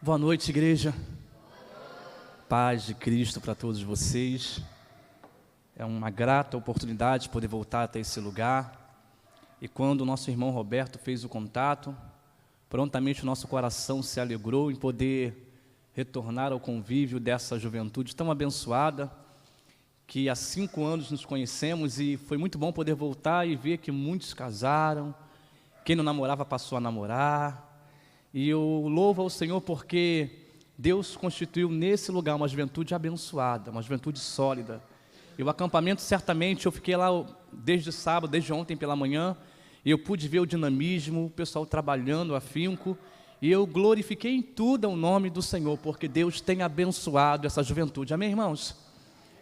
Boa noite, igreja. Paz de Cristo para todos vocês. É uma grata oportunidade poder voltar até esse lugar. E quando o nosso irmão Roberto fez o contato, prontamente o nosso coração se alegrou em poder retornar ao convívio dessa juventude tão abençoada, que há 5 anos nos conhecemos, e foi muito bom poder voltar e ver que muitos casaram, quem não namorava passou a namorar. E eu louvo ao Senhor porque Deus constituiu nesse lugar uma juventude abençoada, uma juventude sólida. E o acampamento, certamente, eu fiquei lá desde sábado, desde ontem pela manhã, e eu pude ver o dinamismo, o pessoal trabalhando afinco, e eu glorifiquei em tudo o nome do Senhor, porque Deus tem abençoado essa juventude. Amém, irmãos?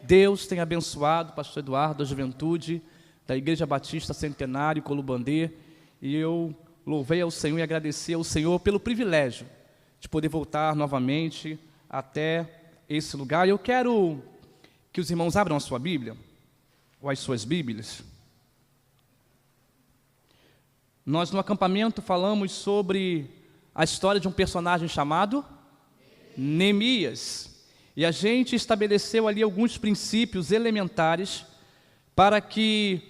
Deus tem abençoado o pastor Eduardo, a juventude da Igreja Batista Centenário, Colubandê, e eu louvei ao Senhor e agradeci ao Senhor pelo privilégio de poder voltar novamente até esse lugar. Eu quero que os irmãos abram a sua Bíblia, ou as suas Bíblias. Nós no acampamento falamos sobre a história de um personagem chamado Neemias. E a gente estabeleceu ali alguns princípios elementares para que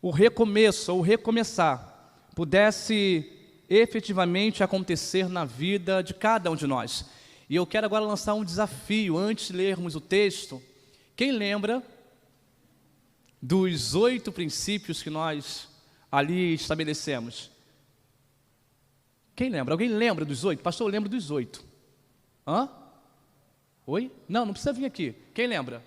o recomeço, ou recomeçar, pudesse efetivamente acontecer na vida de cada um de nós. E eu quero agora lançar um desafio, antes de lermos o texto. Quem lembra dos 8 princípios que nós ali estabelecemos? Quem lembra? Alguém lembra dos 8? Pastor, eu lembro dos 8. Hã? Oi? Não precisa vir aqui. Quem lembra?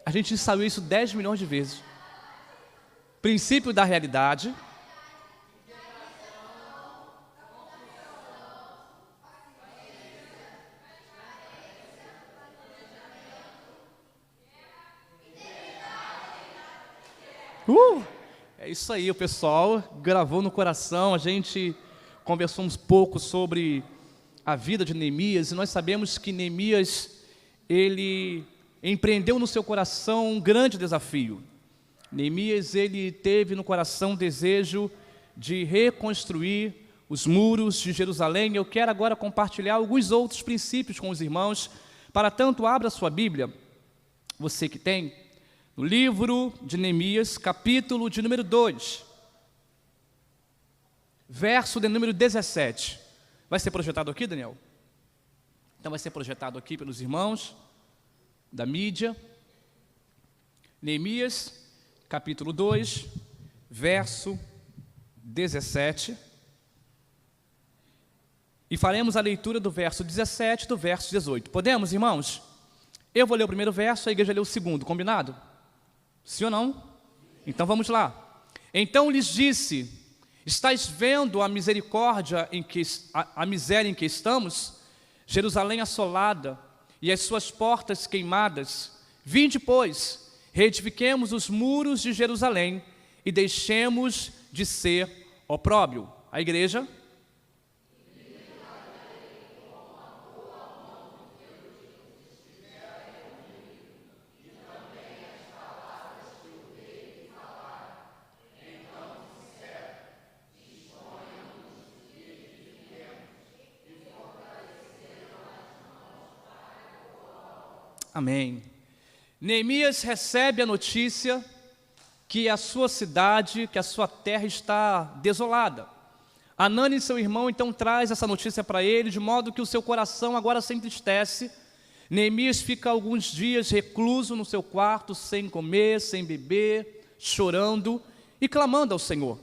A gente ensaiou isso 10 milhões de vezes. Princípio da realidade. É isso aí, o pessoal gravou no coração. A gente conversou um pouco sobre a vida de Neemias, e nós sabemos que Neemias, ele empreendeu no seu coração um grande desafio. Neemias, ele teve no coração o desejo de reconstruir os muros de Jerusalém. Eu quero agora compartilhar alguns outros princípios com os irmãos. Para tanto, abra sua Bíblia, você que tem, no livro de Neemias, capítulo de número 2, verso de número 17. Vai ser projetado aqui, Daniel? Então vai ser projetado aqui pelos irmãos da mídia. Neemias, capítulo 2, verso 17. E faremos a leitura do verso 17 e do verso 18. Podemos, irmãos? Eu vou ler o primeiro verso, a igreja lê o segundo, combinado? Sim ou não? Então vamos lá. Então lhes disse: estáis vendo a misericórdia a miséria em que estamos? Jerusalém assolada e as suas portas queimadas. Vinde, pois, reedifiquemos os muros de Jerusalém e deixemos de ser opróbrio. A igreja? Amém. Neemias recebe a notícia que a sua cidade, que a sua terra está desolada. Anani, seu irmão, então traz essa notícia para ele, de modo que o seu coração agora se entristece. Neemias fica alguns dias recluso no seu quarto, sem comer, sem beber, chorando e clamando ao Senhor.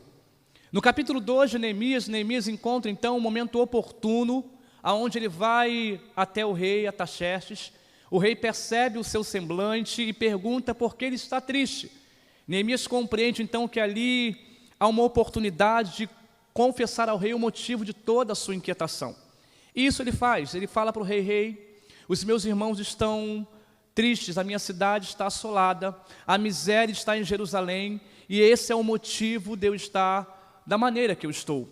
No capítulo 2 de Neemias encontra então um momento oportuno, aonde ele vai até o rei Artaxerxes. O rei percebe o seu semblante e pergunta por que ele está triste. Neemias compreende então que ali há uma oportunidade de confessar ao rei o motivo de toda a sua inquietação. Isso ele faz, ele fala para o rei: os meus irmãos estão tristes, a minha cidade está assolada, a miséria está em Jerusalém, e esse é o motivo de eu estar da maneira que eu estou.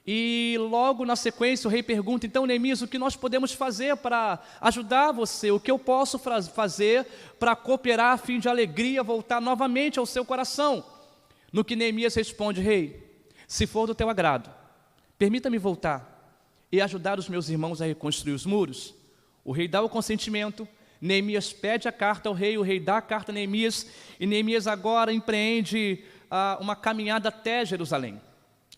E logo na sequência o rei pergunta: então, Neemias, o que nós podemos fazer para ajudar você? O que eu posso fazer para cooperar a fim de alegria voltar novamente ao seu coração? No que Neemias responde: rei, se for do teu agrado, permita-me voltar e ajudar os meus irmãos a reconstruir os muros. O rei dá o consentimento, Neemias pede a carta ao rei, o rei dá a carta a Neemias, e Neemias agora empreende uma caminhada até Jerusalém.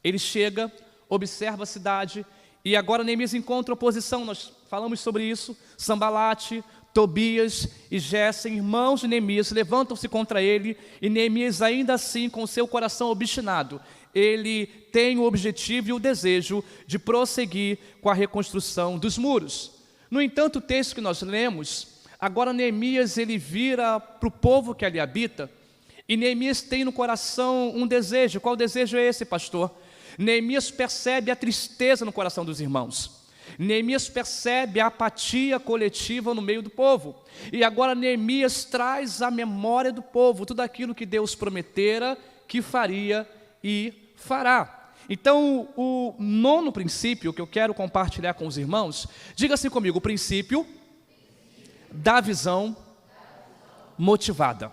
Ele chega, observa a cidade, e agora Neemias encontra oposição. Nós falamos sobre isso. Sanbalate, Tobias e Gessem, irmãos de Neemias, levantam-se contra ele, e Neemias, ainda assim, com seu coração obstinado, ele tem o objetivo e o desejo de prosseguir com a reconstrução dos muros. No entanto, o texto que nós lemos, agora Neemias ele vira para o povo que ali habita, e Neemias tem no coração um desejo. Qual desejo é esse, pastor? Neemias percebe a tristeza no coração dos irmãos. Neemias percebe a apatia coletiva no meio do povo. E agora Neemias traz à memória do povo tudo aquilo que Deus prometera que faria e fará. Então, o nono princípio que eu quero compartilhar com os irmãos, diga assim comigo: o princípio da visão motivada.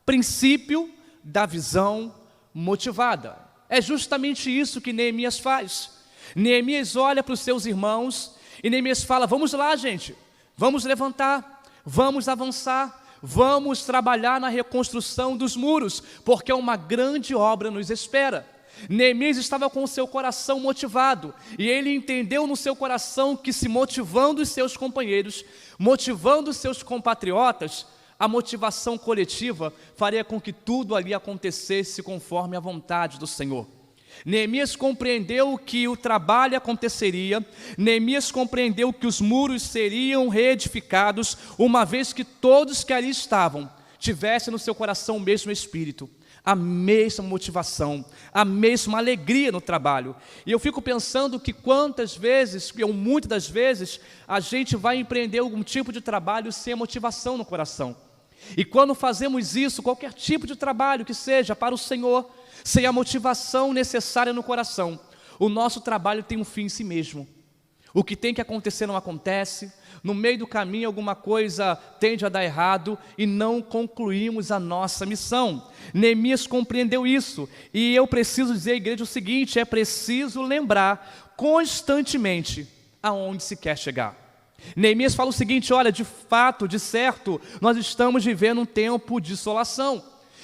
Princípio da visão motivada. É justamente isso que Neemias faz. Neemias olha para os seus irmãos e Neemias fala: vamos lá, gente, vamos levantar, vamos avançar, vamos trabalhar na reconstrução dos muros, porque uma grande obra nos espera. Neemias estava com o seu coração motivado, e ele entendeu no seu coração que, se motivando os seus companheiros, motivando os seus compatriotas, a motivação coletiva faria com que tudo ali acontecesse conforme a vontade do Senhor. Neemias compreendeu que o trabalho aconteceria, Neemias compreendeu que os muros seriam reedificados, uma vez que todos que ali estavam tivessem no seu coração o mesmo espírito, a mesma motivação, a mesma alegria no trabalho. E eu fico pensando que quantas vezes, ou muitas das vezes, a gente vai empreender algum tipo de trabalho sem a motivação no coração. E quando fazemos isso, qualquer tipo de trabalho que seja para o Senhor, sem a motivação necessária no coração, o nosso trabalho tem um fim em si mesmo. O que tem que acontecer não acontece, no meio do caminho alguma coisa tende a dar errado e não concluímos a nossa missão. Neemias compreendeu isso, e eu preciso dizer à igreja o seguinte: é preciso lembrar constantemente aonde se quer chegar. Neemias fala o seguinte: olha, de fato, de certo, nós estamos vivendo um tempo de desolação.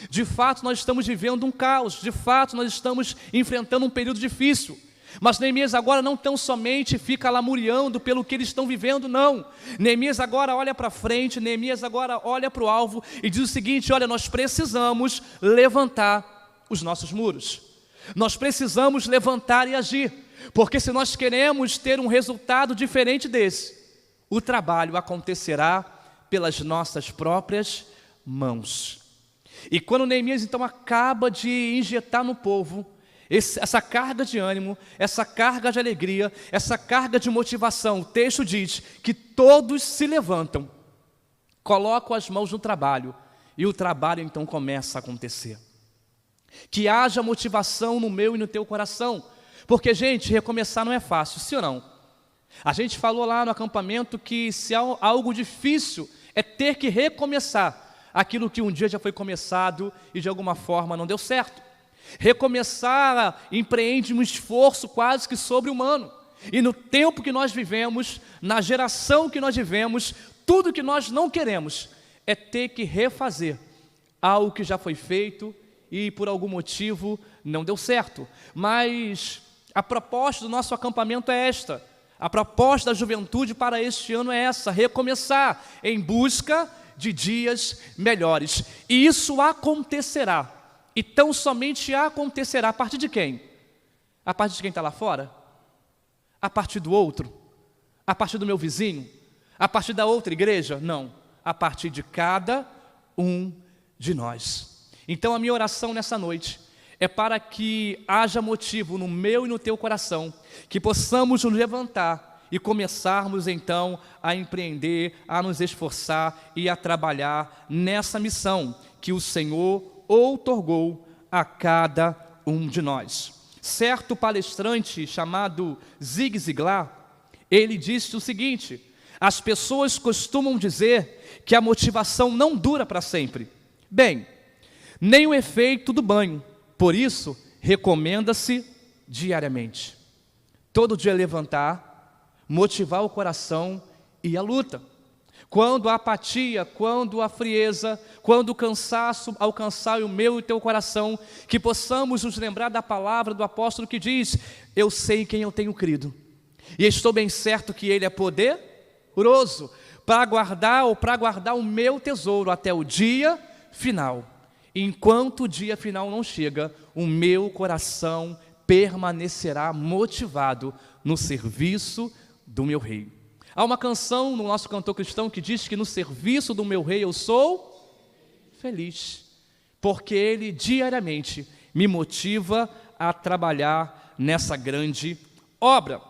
De fato, nós estamos vivendo um caos. De fato, nós estamos enfrentando um período difícil. Mas Neemias agora não tão somente fica lamuriando pelo que eles estão vivendo, não. Neemias agora olha para frente, Neemias agora olha para o alvo e diz o seguinte: olha, nós precisamos levantar os nossos muros. Nós precisamos levantar e agir. Porque se nós queremos ter um resultado diferente desse, o trabalho acontecerá pelas nossas próprias mãos. E quando Neemias então acaba de injetar no povo essa carga de ânimo, essa carga de alegria, essa carga de motivação, o texto diz que todos se levantam, colocam as mãos no trabalho, e o trabalho então começa a acontecer. Que haja motivação no meu e no teu coração, porque, gente, recomeçar não é fácil, sim ou não? A gente falou lá no acampamento que se há algo difícil é ter que recomeçar aquilo que um dia já foi começado e de alguma forma não deu certo. Recomeçar empreende um esforço quase que sobre-humano. E no tempo que nós vivemos, na geração que nós vivemos, tudo que nós não queremos é ter que refazer algo que já foi feito e por algum motivo não deu certo. Mas a proposta do nosso acampamento é esta. A proposta da juventude para este ano é essa: recomeçar em busca de dias melhores. E isso acontecerá, e tão somente acontecerá a partir de quem? A partir de quem está lá fora? A partir do outro? A partir do meu vizinho? A partir da outra igreja? Não, a partir de cada um de nós. Então a minha oração nessa noite é para que haja motivo no meu e no teu coração, que possamos nos levantar e começarmos então a empreender, a nos esforçar e a trabalhar nessa missão que o Senhor outorgou a cada um de nós. Certo palestrante chamado Zig Ziglar, ele disse o seguinte: as pessoas costumam dizer que a motivação não dura para sempre. Bem, nem o efeito do banho. Por isso, recomenda-se diariamente. Todo dia levantar, motivar o coração e a luta. Quando a apatia, quando a frieza, quando o cansaço alcançar o meu e o teu coração, que possamos nos lembrar da palavra do apóstolo que diz: eu sei em quem eu tenho crido, e estou bem certo que Ele é poderoso para guardar o meu tesouro até o dia final. Enquanto o dia final não chega, o meu coração permanecerá motivado no serviço do meu Rei. Há uma canção no nosso cantor cristão que diz que no serviço do meu Rei eu sou feliz, porque Ele diariamente me motiva a trabalhar nessa grande obra.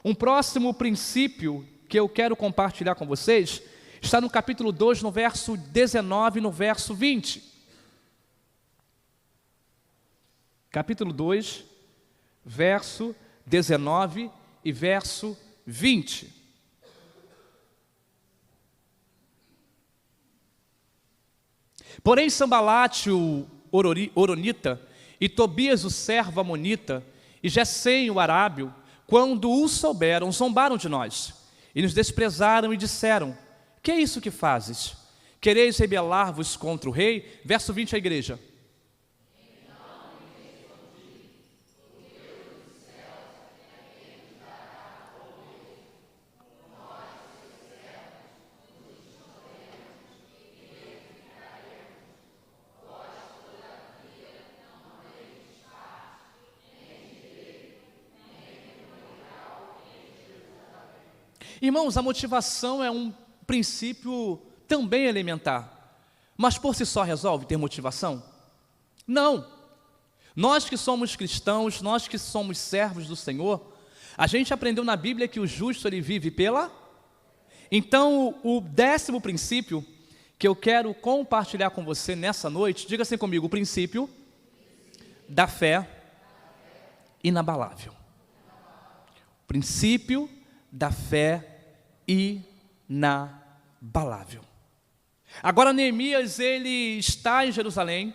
Um próximo princípio que eu quero compartilhar com vocês está no capítulo 2, no verso 19 e no verso 20. Capítulo 2, verso 19 e verso 20. Porém, Sambalate, o Horonita, e Tobias, o servo amonita, e Gesem, o arábio, quando o souberam, zombaram de nós, e nos desprezaram e disseram: que é isso que fazes? Quereis rebelar-vos contra o rei? Verso 20, a igreja. Irmãos, a motivação é um princípio também elementar, mas por si só resolve ter motivação? Não. Nós que somos cristãos, nós que somos servos do Senhor, a gente aprendeu na Bíblia que o justo ele vive pela... Então, o 10º princípio que eu quero compartilhar com você nessa noite, diga assim comigo: o princípio da fé inabalável. O princípio da fé inabalável. Agora Neemias, ele está em Jerusalém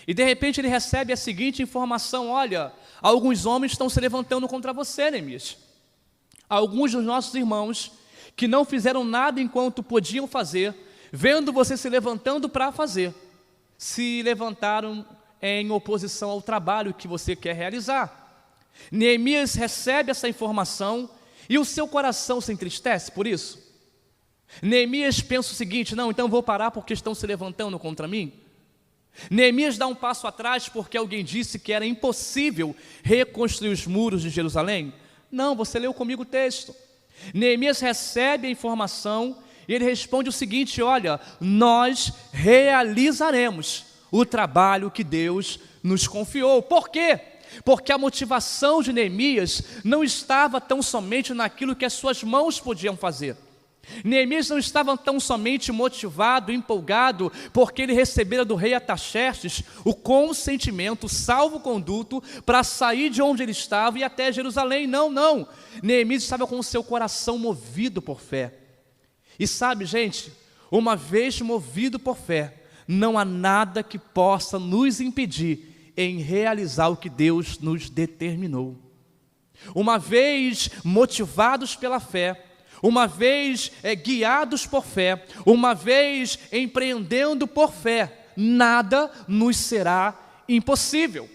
e de repente ele recebe a seguinte informação: olha, alguns homens estão se levantando contra você, Neemias. Alguns dos nossos irmãos que não fizeram nada enquanto podiam fazer, vendo você se levantando para fazer, se levantaram em oposição ao trabalho que você quer realizar. Neemias recebe essa informação e o seu coração se entristece por isso? Neemias pensa o seguinte: não, então vou parar porque estão se levantando contra mim? Neemias dá um passo atrás porque alguém disse que era impossível reconstruir os muros de Jerusalém? Não, você leu comigo o texto. Neemias recebe a informação e ele responde o seguinte: olha, nós realizaremos o trabalho que Deus nos confiou. Por quê? Porque a motivação de Neemias não estava tão somente naquilo que as suas mãos podiam fazer. Neemias não estava tão somente motivado, empolgado, porque ele recebera do rei Artaxerxes o consentimento, salvo-conduto, para sair de onde ele estava e ir até Jerusalém. Não, não. Neemias estava com o seu coração movido por fé. E sabe, gente, uma vez movido por fé, não há nada que possa nos impedir em realizar o que Deus nos determinou. Uma vez motivados pela fé, uma vez guiados por fé, uma vez empreendendo por fé, nada nos será impossível.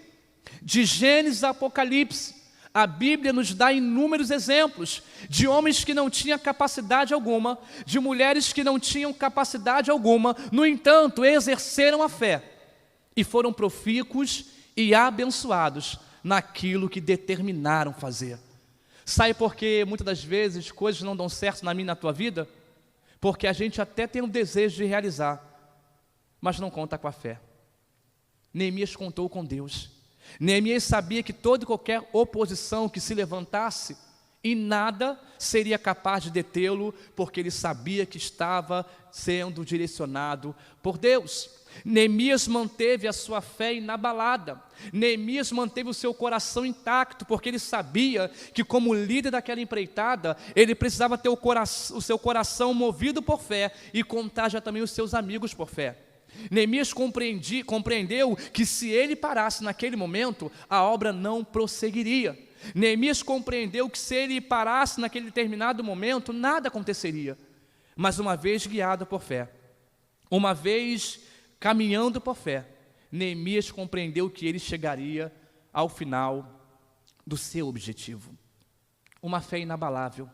De Gênesis a Apocalipse, a Bíblia nos dá inúmeros exemplos de homens que não tinham capacidade alguma, de mulheres que não tinham capacidade alguma, no entanto, exerceram a fé e foram profícuos e abençoados naquilo que determinaram fazer. Sabe por que muitas das vezes coisas não dão certo na minha e na tua vida? Porque a gente até tem um desejo de realizar, mas não conta com a fé. Neemias contou com Deus. Neemias sabia que toda e qualquer oposição que se levantasse, e nada seria capaz de detê-lo, porque ele sabia que estava sendo direcionado por Deus. Neemias manteve a sua fé inabalada. Neemias manteve o seu coração intacto, porque ele sabia que, como líder daquela empreitada, ele precisava ter o seu coração movido por fé e contagiar também os seus amigos por fé. Neemias compreendeu que se ele parasse naquele momento, a obra não prosseguiria. Neemias compreendeu que se ele parasse naquele determinado momento, nada aconteceria. Mas uma vez guiado por fé, uma vez caminhando por fé, Neemias compreendeu que ele chegaria ao final do seu objetivo. Uma fé inabalável,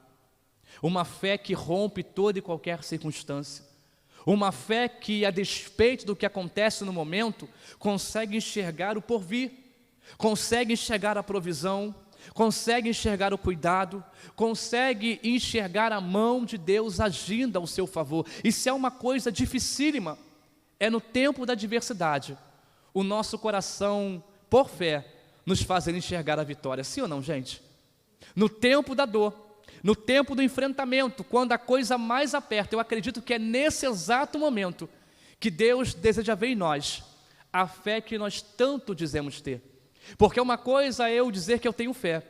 uma fé que rompe toda e qualquer circunstância, uma fé que, a despeito do que acontece no momento, consegue enxergar o porvir, consegue enxergar a provisão, consegue enxergar o cuidado, consegue enxergar a mão de Deus agindo ao seu favor. Isso é uma coisa dificílima. É no tempo da adversidade, o nosso coração, por fé, nos faz enxergar a vitória. Sim ou não, gente? No tempo da dor, no tempo do enfrentamento, quando a coisa mais aperta, eu acredito que é nesse exato momento que Deus deseja ver em nós a fé que nós tanto dizemos ter. Porque uma coisa é eu dizer que eu tenho fé,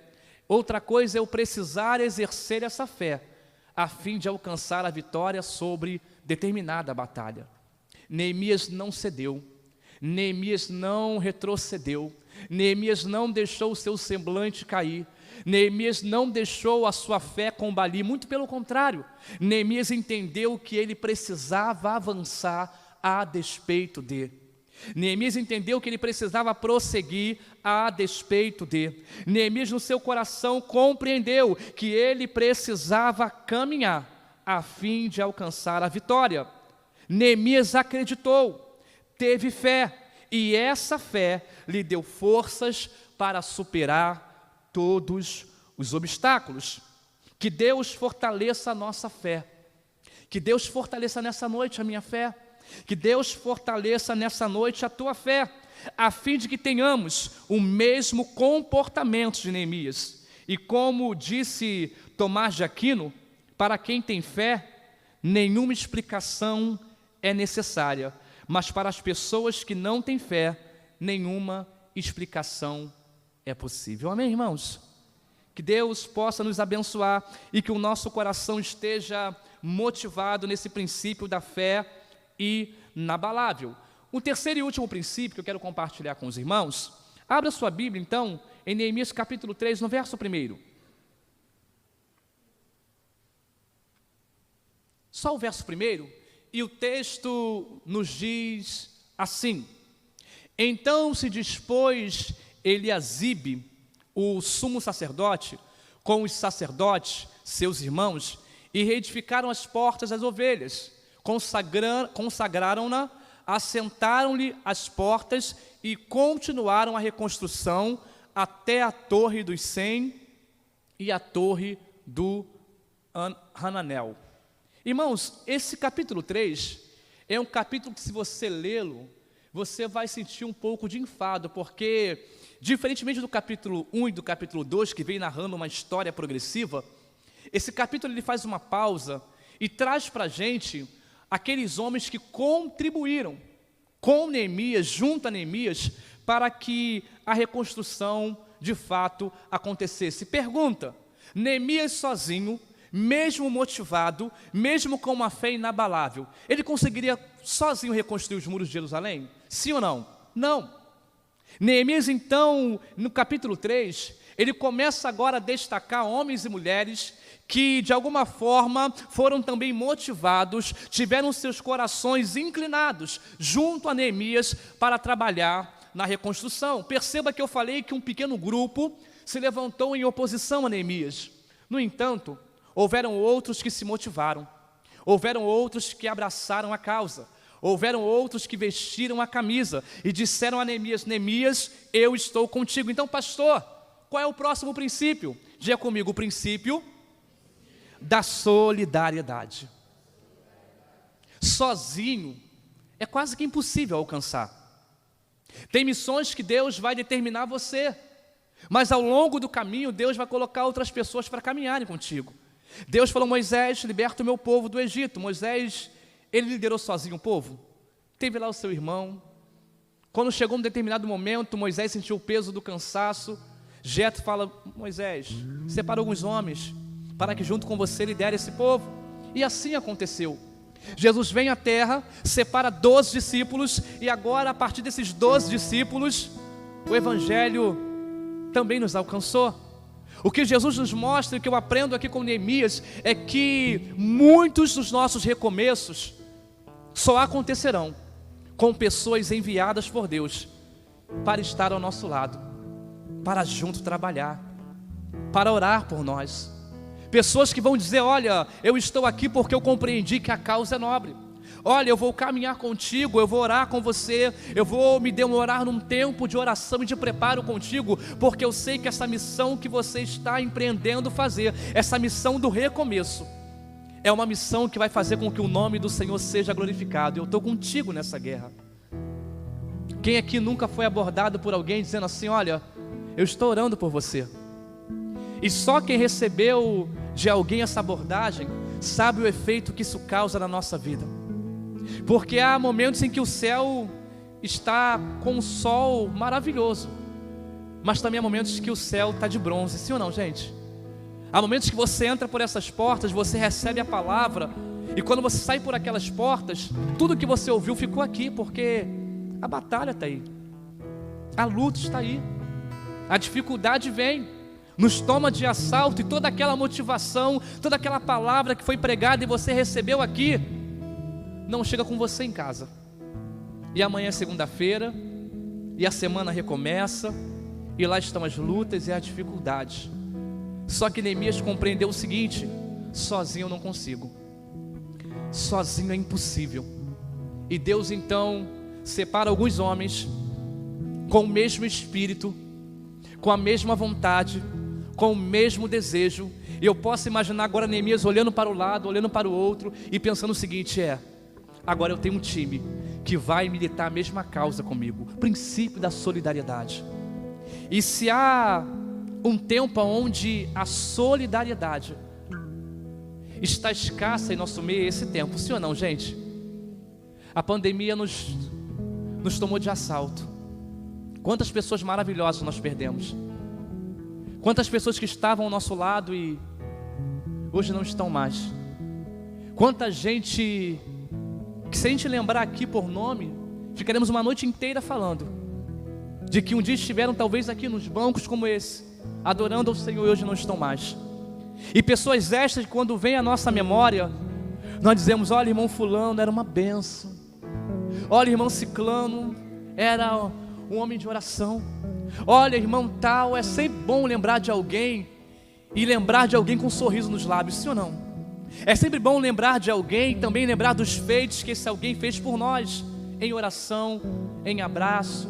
outra coisa é eu precisar exercer essa fé, a fim de alcançar a vitória sobre determinada batalha. Neemias não cedeu, Neemias não retrocedeu, Neemias não deixou o seu semblante cair, Neemias não deixou a sua fé combalir, muito pelo contrário, Neemias entendeu que ele precisava avançar a despeito de. Neemias entendeu que ele precisava prosseguir a despeito de. Neemias no seu coração compreendeu que ele precisava caminhar a fim de alcançar a vitória. Neemias acreditou, teve fé, e essa fé lhe deu forças para superar todos os obstáculos. Que Deus fortaleça a nossa fé, que Deus fortaleça nessa noite a minha fé, que Deus fortaleça nessa noite a tua fé, a fim de que tenhamos o mesmo comportamento de Neemias. E como disse Tomás de Aquino, para quem tem fé, nenhuma explicação é necessária, mas para as pessoas que não têm fé, nenhuma explicação é possível. Amém, irmãos? Que Deus possa nos abençoar e que o nosso coração esteja motivado nesse princípio da fé inabalável. O terceiro e último princípio que eu quero compartilhar com os irmãos, abra sua Bíblia então, em Neemias capítulo 3, no verso 1. Só o verso 1, e o texto nos diz assim: Então se dispôs Eliasibe, o sumo sacerdote, com os sacerdotes, seus irmãos, e reedificaram as portas das ovelhas, consagraram-na, assentaram-lhe as portas e continuaram a reconstrução até a torre dos 100 e a torre do Hananel. Irmãos, esse capítulo 3 é um capítulo que, se você lê-lo, você vai sentir um pouco de enfado, porque, diferentemente do capítulo 1 e do capítulo 2, que vem narrando uma história progressiva, esse capítulo ele faz uma pausa e traz para a gente aqueles homens que contribuíram com Neemias, junto a Neemias, para que a reconstrução de fato acontecesse. Pergunta: Neemias sozinho, mesmo motivado, mesmo com uma fé inabalável, ele conseguiria sozinho reconstruir os muros de Jerusalém? Sim ou não? Não. Neemias então, no capítulo 3, ele começa agora a destacar homens e mulheres que de alguma forma foram também motivados, tiveram seus corações inclinados junto a Neemias para trabalhar na reconstrução. Perceba que eu falei que um pequeno grupo se levantou em oposição a Neemias. No entanto, houveram outros que se motivaram, houveram outros que abraçaram a causa, houveram outros que vestiram a camisa e disseram a Neemias: Neemias, eu estou contigo. Então, pastor, qual é o próximo princípio? Diga comigo: o princípio da solidariedade. Sozinho é quase que impossível alcançar. Tem missões que Deus vai determinar você, mas ao longo do caminho Deus vai colocar outras pessoas para caminharem contigo. Deus falou: Moisés, liberta o meu povo do Egito. Moisés, ele liderou sozinho o povo? Teve lá o seu irmão. Quando chegou um determinado momento, Moisés sentiu o peso do cansaço. Jetro fala: Moisés, separa alguns homens para que junto com você lidere esse povo. E assim aconteceu. Jesus vem à terra, separa 12 discípulos, e agora a partir desses 12 discípulos, o Evangelho também nos alcançou. O que Jesus nos mostra, e que eu aprendo aqui com Neemias, é que muitos dos nossos recomeços só acontecerão com pessoas enviadas por Deus para estar ao nosso lado, para junto trabalhar, para orar por nós. Pessoas que vão dizer: olha, eu estou aqui porque eu compreendi que a causa é nobre. Olha, eu vou caminhar contigo, eu vou orar com você, eu vou me demorar num tempo de oração e de preparo contigo, porque eu sei que essa missão que você está empreendendo fazer, essa missão do recomeço, é uma missão que vai fazer com que o nome do Senhor seja glorificado. Eu estou contigo nessa guerra. Quem aqui nunca foi abordado por alguém dizendo assim: olha, eu estou orando por você? E só quem recebeu de alguém essa abordagem sabe o efeito que isso causa na nossa vida. Porque há momentos em que o céu está com um sol maravilhoso, mas também há momentos que o céu está de bronze, sim ou não, gente? Há momentos que você entra por essas portas, você recebe a palavra, e quando você sai por aquelas portas, tudo que você ouviu ficou aqui, porque a batalha está aí, a luta está aí, a dificuldade vem, nos toma de assalto, e toda aquela motivação, toda aquela palavra que foi pregada e você recebeu aqui, não chega com você em casa. E amanhã é segunda-feira, e a semana recomeça, e lá estão as lutas e as dificuldades. Só que Neemias compreendeu o seguinte: sozinho eu não consigo, sozinho é impossível. E Deus então separa alguns homens com o mesmo espírito, com a mesma vontade, com o mesmo desejo. E eu posso imaginar agora Neemias olhando para o lado, olhando para o outro e pensando o seguinte: agora eu tenho um time que vai militar a mesma causa comigo, o princípio da solidariedade. E se há um tempo onde a solidariedade está escassa em nosso meio, é esse tempo, sim ou não, gente? A pandemia nos tomou de assalto. Quantas pessoas maravilhosas nós perdemos, quantas pessoas que estavam ao nosso lado e hoje não estão mais. Quanta gente que, se a gente lembrar aqui por nome, ficaremos uma noite inteira falando de que um dia estiveram talvez aqui nos bancos como esse, adorando ao Senhor, e hoje não estão mais. E pessoas estas que, quando vem à nossa memória, nós dizemos: olha, irmão fulano era uma bênção, olha, irmão ciclano era um homem de oração, olha, irmão tal. É sempre bom lembrar de alguém, e lembrar de alguém com um sorriso nos lábios, sim ou não? É sempre bom lembrar de alguém, também lembrar dos feitos que esse alguém fez por nós, em oração, em abraço,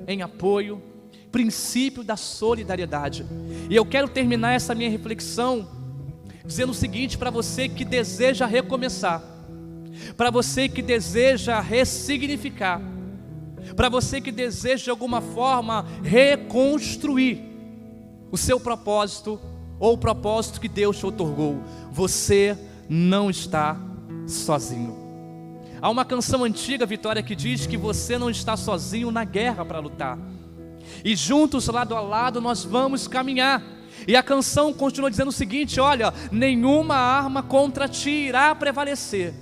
em apoio. Princípio da solidariedade. E eu quero terminar essa minha reflexão dizendo o seguinte para você que deseja recomeçar, para você que deseja ressignificar, para você que deseja de alguma forma reconstruir o seu propósito, ou o propósito que Deus te outorgou. Você não está sozinho. Há uma canção antiga, Vitória, que diz que você não está sozinho na guerra para lutar, e juntos, lado a lado, nós vamos caminhar. E a canção continua dizendo o seguinte: olha, nenhuma arma contra ti irá prevalecer,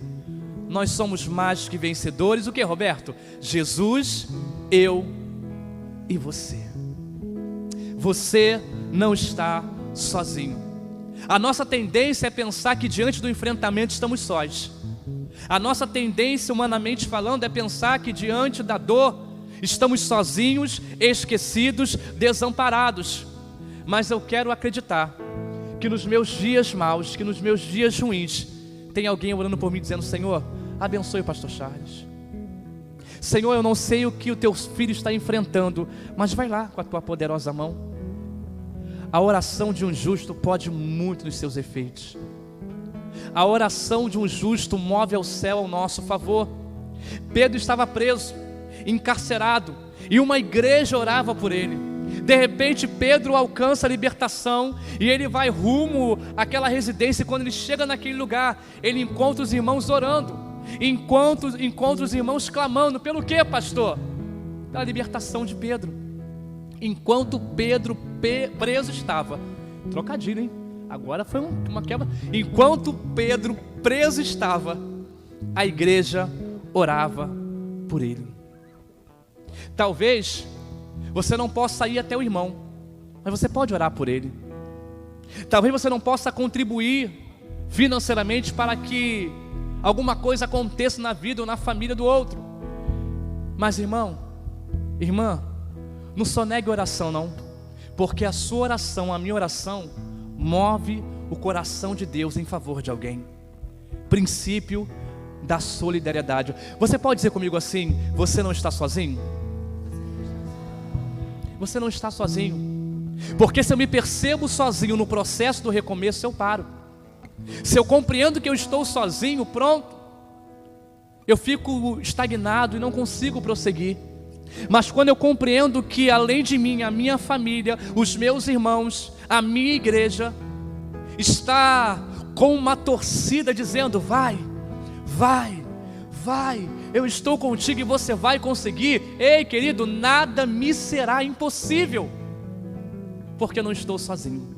nós somos mais que vencedores. O que, Roberto? Jesus, eu e você. Você não está sozinho. A nossa tendência é pensar que diante do enfrentamento estamos sós. A nossa tendência, humanamente falando, é pensar que diante da dor estamos sozinhos, esquecidos, desamparados. Mas eu quero acreditar que nos meus dias maus, que nos meus dias ruins, tem alguém orando por mim dizendo: Senhor, abençoe o pastor Charles. Senhor, eu não sei o que o teu filho está enfrentando, mas vai lá com a tua poderosa mão. A oração de um justo pode muito nos seus efeitos. A oração de um justo move ao céu ao nosso favor. Pedro estava preso, encarcerado, e uma igreja orava por ele. De repente Pedro alcança a libertação, e ele vai rumo àquela residência. E quando ele chega naquele lugar, ele encontra os irmãos orando, encontra os irmãos clamando. Pelo que, pastor? Pela libertação de Pedro. Enquanto Pedro preso estava, trocadilho, hein? Agora foi uma quebra. Enquanto Pedro preso estava, a igreja orava por ele. Talvez você não possa ir até o irmão, mas você pode orar por ele. Talvez você não possa contribuir financeiramente para que alguma coisa aconteça na vida ou na família do outro. Mas irmão, irmã, não só negue oração não, porque a sua oração, a minha oração, move o coração de Deus em favor de alguém. Princípio da solidariedade. Você pode dizer comigo assim: você não está sozinho? Você não está sozinho, porque se eu me percebo sozinho no processo do recomeço, eu paro. Se eu compreendo que eu estou sozinho, pronto, eu fico estagnado e não consigo prosseguir. Mas quando eu compreendo que além de mim, a minha família, os meus irmãos, a minha igreja está com uma torcida dizendo: vai, vai, vai, eu estou contigo e você vai conseguir. Ei, querido, nada me será impossível, porque eu não estou sozinho.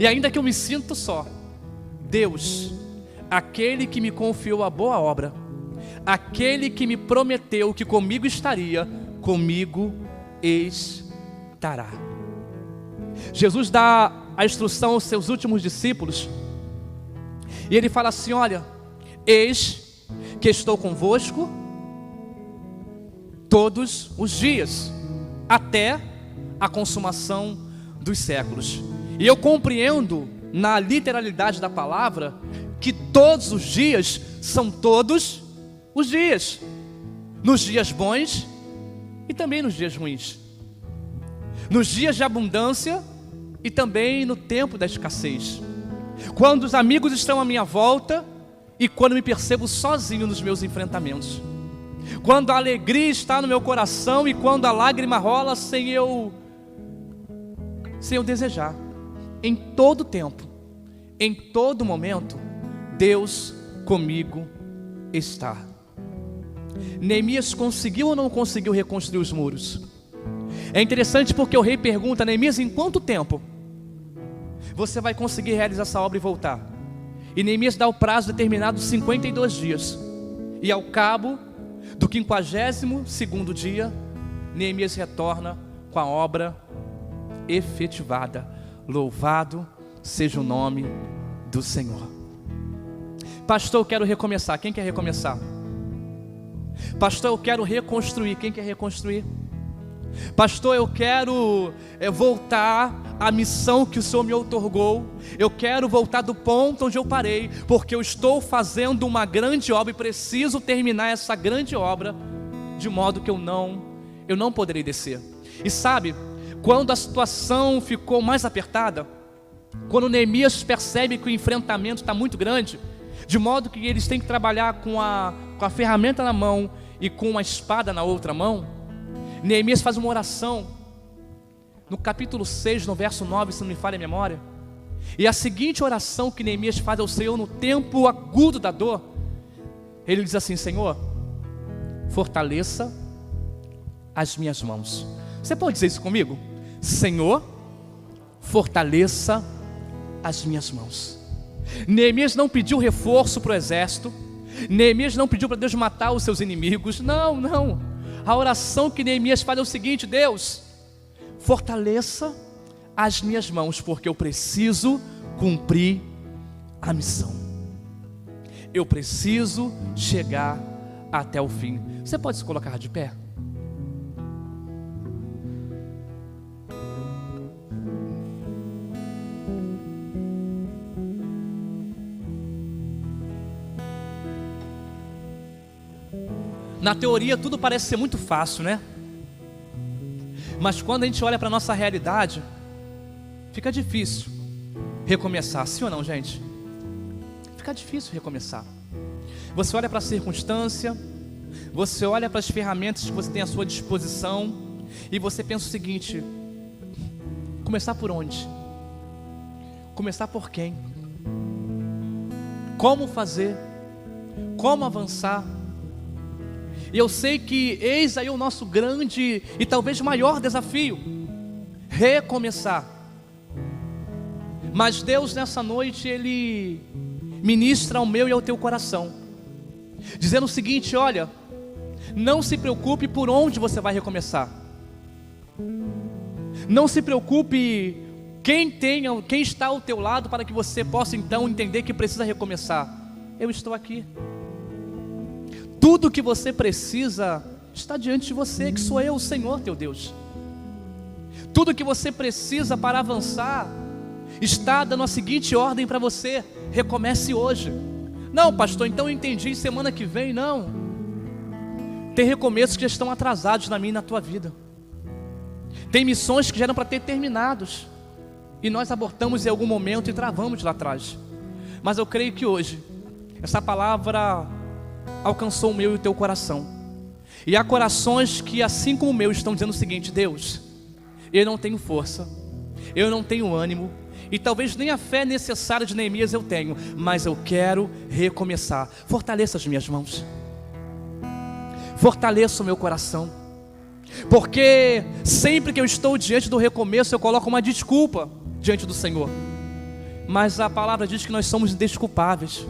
E ainda que eu me sinta só, Deus, aquele que me confiou a boa obra, aquele que me prometeu que comigo estaria, comigo estará. Jesus dá a instrução aos seus últimos discípulos, e ele fala assim: olha, eis que estou convosco todos os dias, até a consumação dos séculos. E eu compreendo, na literalidade da palavra, que todos os dias são todos os dias, nos dias bons e também nos dias ruins, nos dias de abundância e também no tempo da escassez, quando os amigos estão à minha volta e quando me percebo sozinho nos meus enfrentamentos, quando a alegria está no meu coração e quando a lágrima rola sem eu desejar. Em todo tempo, em todo momento, Deus comigo está. Neemias conseguiu ou não conseguiu reconstruir os muros? É interessante porque o rei pergunta: Neemias, em quanto tempo você vai conseguir realizar essa obra e voltar? E Neemias dá o prazo determinado, 52 dias. E ao cabo do 52º dia, Neemias retorna com a obra efetivada. Louvado seja o nome do Senhor. Pastor, eu quero recomeçar. Quem quer recomeçar? Pastor, eu quero reconstruir. Quem quer reconstruir? Pastor, eu quero voltar à missão que o Senhor me outorgou. Eu quero voltar do ponto onde eu parei, porque eu estou fazendo uma grande obra e preciso terminar essa grande obra, de modo que eu não poderei descer. E sabe, quando a situação ficou mais apertada, quando Neemias percebe que o enfrentamento está muito grande, de modo que eles têm que trabalhar com a ferramenta na mão e com a espada na outra mão, Neemias faz uma oração, no capítulo 6, no verso 9, se não me falha a memória. E a seguinte oração que Neemias faz ao Senhor no tempo agudo da dor, ele diz assim: Senhor, fortaleça as minhas mãos. Você pode dizer isso comigo? Senhor, fortaleça as minhas mãos. Neemias não pediu reforço para o exército, Neemias não pediu para Deus matar os seus inimigos, não. A oração que Neemias faz é o seguinte: Deus, fortaleça as minhas mãos, porque eu preciso cumprir a missão, eu preciso chegar até o fim. Você pode se colocar de pé? Na teoria tudo parece ser muito fácil, né? Mas quando a gente olha para a nossa realidade, fica difícil recomeçar, sim ou não, gente? Fica difícil recomeçar. Você olha para a circunstância, você olha para as ferramentas que você tem à sua disposição, e você pensa o seguinte: começar por onde? Começar por quem? Como fazer? Como avançar? E eu sei que eis aí o nosso grande e talvez maior desafio: recomeçar. Mas Deus nessa noite, Ele ministra ao meu e ao teu coração dizendo o seguinte: olha, não se preocupe por onde você vai recomeçar. Não se preocupe quem está ao teu lado, para que você possa então entender que precisa recomeçar. Eu estou aqui. Tudo que você precisa está diante de você, que sou eu, o Senhor teu Deus. Tudo que você precisa para avançar está dando a seguinte ordem para você: recomece hoje. Não, pastor, então eu entendi, semana que vem. Não. Tem recomeços que já estão atrasados na minha e na tua vida. Tem missões que já eram para ter terminados, e nós abortamos em algum momento e travamos lá atrás. Mas eu creio que hoje essa palavra alcançou o meu e o teu coração. E há corações que, assim como o meu, estão dizendo o seguinte: Deus, eu não tenho força, eu não tenho ânimo, e talvez nem a fé necessária de Neemias eu tenho, mas eu quero recomeçar. Fortaleça as minhas mãos, fortaleça o meu coração, porque sempre que eu estou diante do recomeço, eu coloco uma desculpa diante do Senhor. Mas a palavra diz que nós somos indesculpáveis.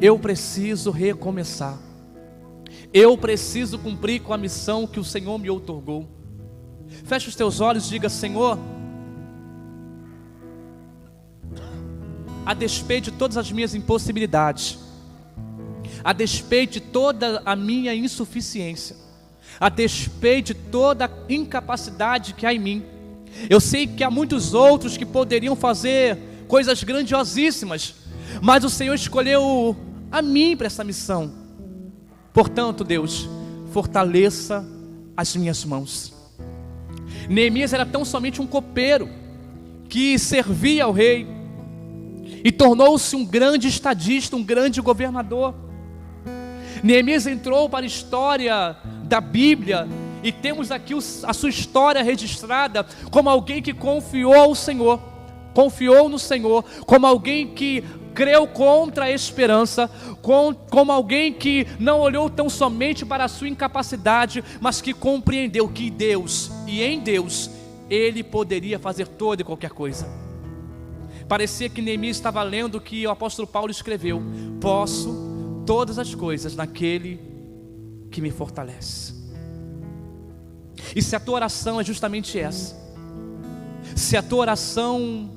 Eu preciso recomeçar. Eu preciso cumprir com a missão que o Senhor me outorgou. Feche os teus olhos e diga: Senhor, a despeito de todas as minhas impossibilidades, a despeito de toda a minha insuficiência, a despeito de toda a incapacidade que há em mim, eu sei que há muitos outros que poderiam fazer coisas grandiosíssimas, mas o Senhor escolheu a mim para essa missão. Portanto, Deus, fortaleça as minhas mãos. Neemias era tão somente um copeiro que servia ao rei e tornou-se um grande estadista, um grande governador. Neemias entrou para a história da Bíblia, e temos aqui a sua história registrada como alguém que confiou ao Senhor, confiou no Senhor, como alguém que creu contra a esperança, como alguém que não olhou tão somente para a sua incapacidade, mas que compreendeu que Deus, e em Deus, ele poderia fazer toda e qualquer coisa. Parecia que Neemias estava lendo o que o apóstolo Paulo escreveu: posso todas as coisas naquele que me fortalece. E se a tua oração é justamente essa, se a tua oração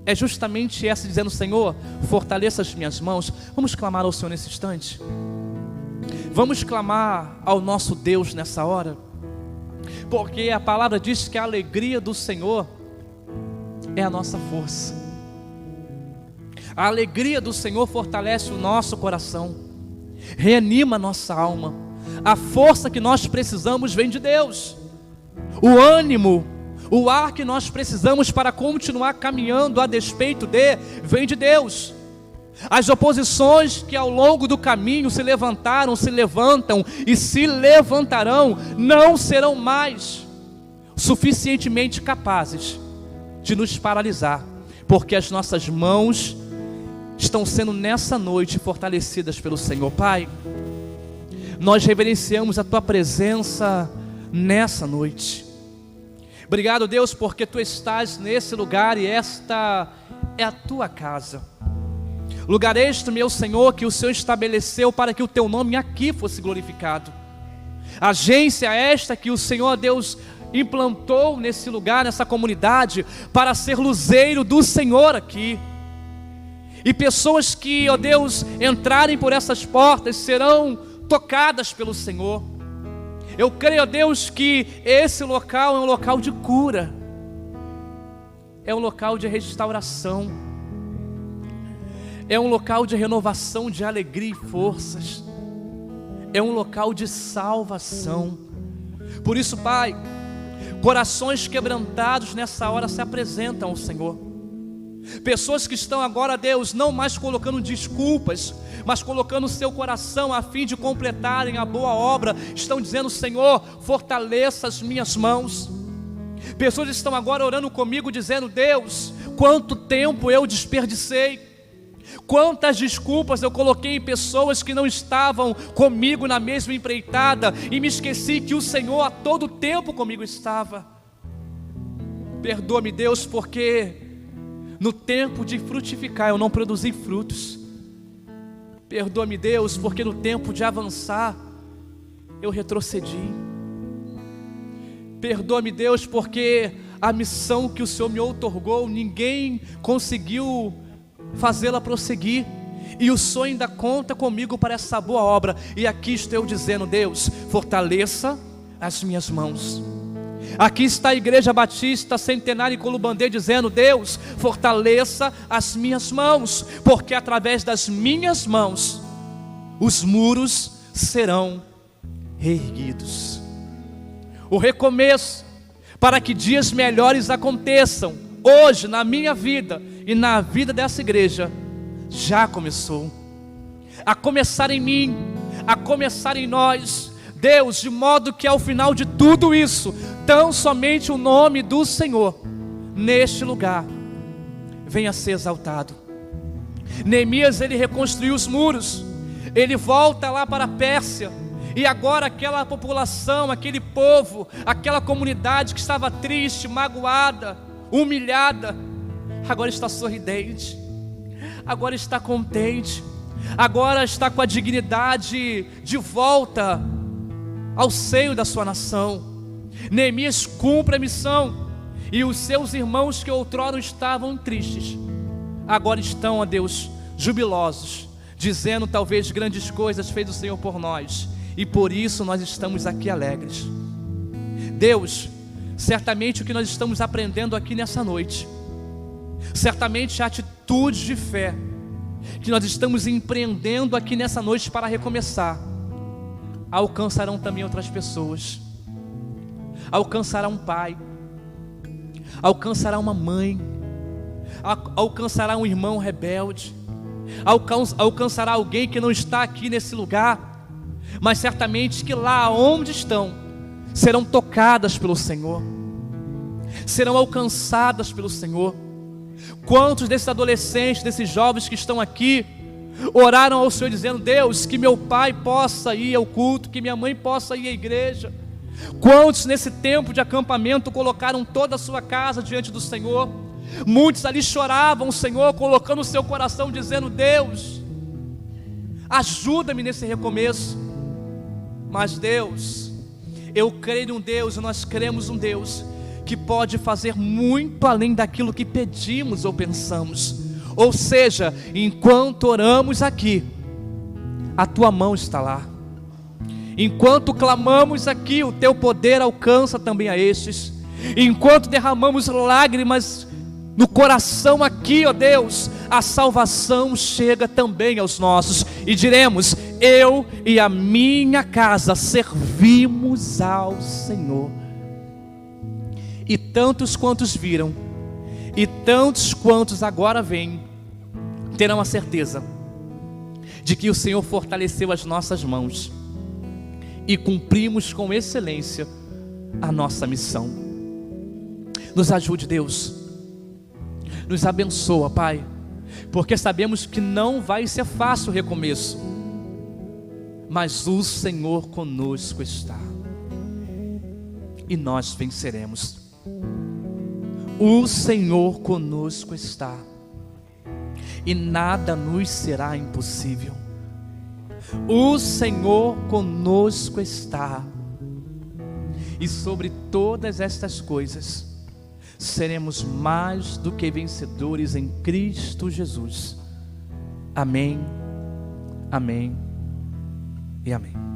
é justamente essa, dizendo: Senhor, fortaleça as minhas mãos, vamos clamar ao Senhor nesse instante. Vamos clamar ao nosso Deus nessa hora, porque a palavra diz que a alegria do Senhor é a nossa força. A alegria do Senhor fortalece o nosso coração, reanima a nossa alma. A força que nós precisamos vem de Deus. O ânimo, o ar que nós precisamos para continuar caminhando a despeito vem de Deus. As oposições que ao longo do caminho se levantaram, se levantam e se levantarão, não serão mais suficientemente capazes de nos paralisar, porque as nossas mãos estão sendo nessa noite fortalecidas pelo Senhor. Pai, nós reverenciamos a tua presença nessa noite. Obrigado, Deus, porque tu estás nesse lugar e esta é a tua casa. Lugar este, meu Senhor, que o Senhor estabeleceu para que o teu nome aqui fosse glorificado. Agência esta que o Senhor Deus implantou nesse lugar, nessa comunidade, para ser luzeiro do Senhor aqui. E pessoas que, ó Deus, entrarem por essas portas serão tocadas pelo Senhor. Eu creio, ó Deus, que esse local é um local de cura, é um local de restauração, é um local de renovação, de alegria e forças, é um local de salvação. Por isso, Pai, corações quebrantados nessa hora se apresentam ao Senhor. Pessoas que estão agora, Deus, não mais colocando desculpas, mas colocando o seu coração a fim de completarem a boa obra, estão dizendo: Senhor, fortaleça as minhas mãos. Pessoas estão agora orando comigo, dizendo: Deus, quanto tempo eu desperdicei, quantas desculpas eu coloquei em pessoas que não estavam comigo na mesma empreitada, e me esqueci que o Senhor a todo tempo comigo estava. Perdoa-me, Deus, porque no tempo de frutificar eu não produzi frutos. Perdoa-me, Deus, porque no tempo de avançar eu retrocedi. Perdoa-me, Deus, porque a missão que o Senhor me outorgou, ninguém conseguiu fazê-la prosseguir, e o Senhor ainda conta comigo para essa boa obra. E aqui estou eu dizendo: Deus, fortaleça as minhas mãos. Aqui está a Igreja Batista Centenário em Colubandê dizendo: Deus, fortaleça as minhas mãos, porque através das minhas mãos os muros serão reerguidos. O recomeço para que dias melhores aconteçam hoje na minha vida e na vida dessa igreja já começou. A começar em mim, a começar em nós, Deus, de modo que ao final de tudo isso, tão somente o nome do Senhor neste lugar venha a ser exaltado. Neemias, ele reconstruiu os muros, ele volta lá para a Pérsia, e agora aquela população, aquele povo, aquela comunidade que estava triste, magoada, humilhada, agora está sorridente, agora está contente, agora está com a dignidade de volta ao seio da sua nação. Neemias cumpre a missão, e os seus irmãos que outrora estavam tristes, agora estão, ó Deus, jubilosos, dizendo: talvez grandes coisas fez o Senhor por nós, e por isso nós estamos aqui alegres. Deus, certamente o que nós estamos aprendendo aqui nessa noite, certamente a atitude de fé que nós estamos empreendendo aqui nessa noite para recomeçar, alcançarão também outras pessoas. Alcançará um pai, alcançará uma mãe, alcançará um irmão rebelde, alcançará alguém que não está aqui nesse lugar, mas certamente que lá onde estão, serão tocadas pelo Senhor, serão alcançadas pelo Senhor. Quantos desses adolescentes, desses jovens que estão aqui, oraram ao Senhor dizendo: Deus, que meu pai possa ir ao culto, que minha mãe possa ir à igreja. Quantos nesse tempo de acampamento colocaram toda a sua casa diante do Senhor? Muitos ali choravam o Senhor, colocando o seu coração, dizendo: Deus, ajuda-me nesse recomeço. Mas Deus, eu creio num Deus, e nós cremos num Deus que pode fazer muito além daquilo que pedimos ou pensamos. Ou seja, enquanto oramos aqui, a tua mão está lá. Enquanto clamamos aqui, o teu poder alcança também a estes. Enquanto derramamos lágrimas no coração aqui, ó Deus, a salvação chega também aos nossos, e diremos: eu e a minha casa servimos ao Senhor. E tantos quantos viram, e tantos quantos agora vêm, terão a certeza de que o Senhor fortaleceu as nossas mãos e cumprimos com excelência a nossa missão. Nos ajude, Deus, nos abençoa, Pai, porque sabemos que não vai ser fácil o recomeço, mas o Senhor conosco está, e nós venceremos. O Senhor conosco está, e nada nos será impossível. O Senhor conosco está, e sobre todas estas coisas seremos mais do que vencedores em Cristo Jesus. Amém, amém e amém.